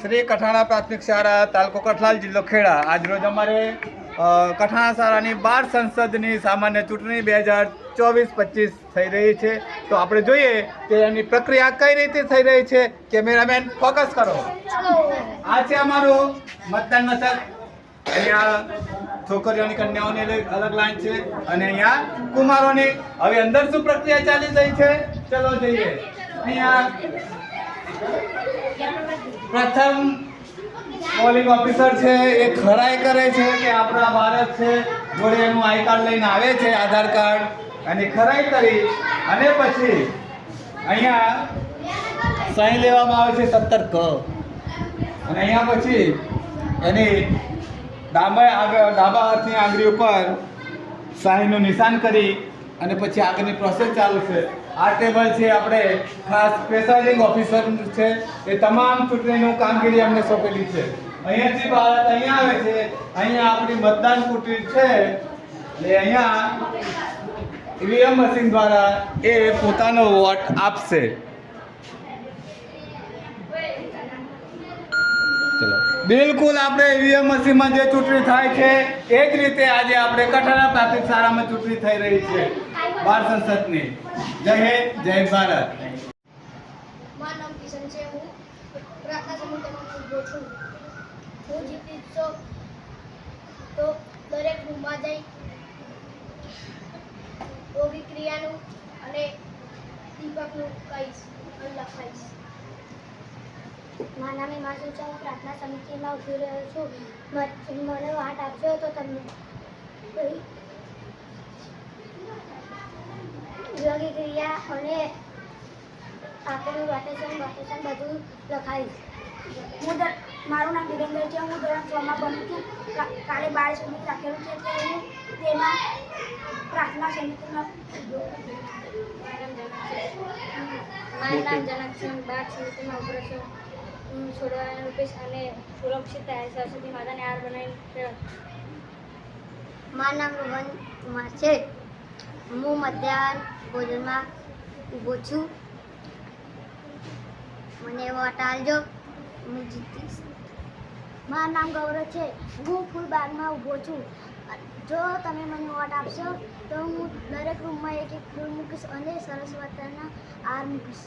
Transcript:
શ્રી કઠાણા પ્રાથમિક શાળા તાલુકો કઠલાલ જિલ્લો ખેડા આજરોજ અમારે કઠાણા શાળાની 12 સંસદની સામાન્ય ચૂંટણી 2024-25 થઈ રહી છે. તો આપણે જોઈએ કે એની પ્રક્રિયા કઈ રીતે થઈ રહી છે. કેમેરામેન ફોકસ કરો. આ છે અમારું મતદાન મથક. અહીંયા છોકરીઓની કન્યાઓની અલગ લાઈન છે અને અહીંયા કુમારોની. હવે અંદર શું પ્રક્રિયા ચાલી રહી છે ચલો જોઈએ. અહીંયા પ્રથમ પોલિંગ ઓફિસર છે એ ખરાઈ કરે છે કે આપણા ભારત છે, જોડે એનું આઈ કાર્ડ લઈને આવે છે, આધાર કાર્ડ, અને ખરાઈ કરી અને પછી અહીંયા સહી લેવામાં આવે છે 17 ક અને અહીંયા પછી એની ડાબા હાથની આંગળી ઉપર સહીનું નિશાન કરી અને પછી આગળની પ્રોસેસ ચાલુ છે. આ ટેબલ છે આપણે ખાસ પ્રેસાઇડિંગ ઓફિસર છે, એ તમામ ચૂંટણીનું કામગીરી અમને સોંપેલી છે. અહીંયાથી ભારત અહીંયા આવે છે, અહીંયા આપણી મતદાન કુટીર છે, એટલે અહીંયા ઈવીએમ મશીન દ્વારા એ પોતાનો વોટ આપશે. ચલો બિલકુલ આપણે ઈવીએમ મશીનમાં જે ચૂંટણી થાય છે એ જ રીતે આજે આપણે કઠાણા પ્રાથમિક શાળામાં ચૂંટણી થઈ રહી છે 12 સંસદની. જય હિન્દ, જય ભારત. મારું નામ કિશન છે. હું પ્રાર્થના સમિતિમાં ઉભો છું. હું જીતીશ તો દરેક રૂમમાં જઈ યોગી ક્રિયાનું અને દીપકનું કહીશ અને લખાઈશ. મારા નામે માસુ છે. હું પ્રાર્થના સમિતિમાં ઉભી રહ્યો છું. મને વાટ આપશો તો તમને યોગી ક્રિયા અને આપણું વાટેશન બધું લખાઈશ. મારું નામ વિરેન્દ્ર છે. હું ધોરણ 6 માં ભણું છું. કાલે 12 સમિતિ રાખેલું છે તે હું તેમાં પ્રાર્થના સમિતિમાં. મારું નામ જનક છે. હું 12 સમિતિમાં ઉભો છું. હું છોડવાના રૂપેશ અને સુરક્ષિત સરસ્વતી માતાને હાર બનાવી. મારું નામ રોહન કુમાર છે. હું મધ્યાહન ભોજનમાં ઊભો છું. મને વોટ આપજો, હું જીતીશ. મારું નામ ગૌરવ છે. હું ફૂલબાગમાં ઊભો છું. જો તમે મને વોટ આપશો તો હું દરેક રૂમમાં એક ફૂલ મૂકીશ અને સરસ્વતીના હાર મૂકીશ.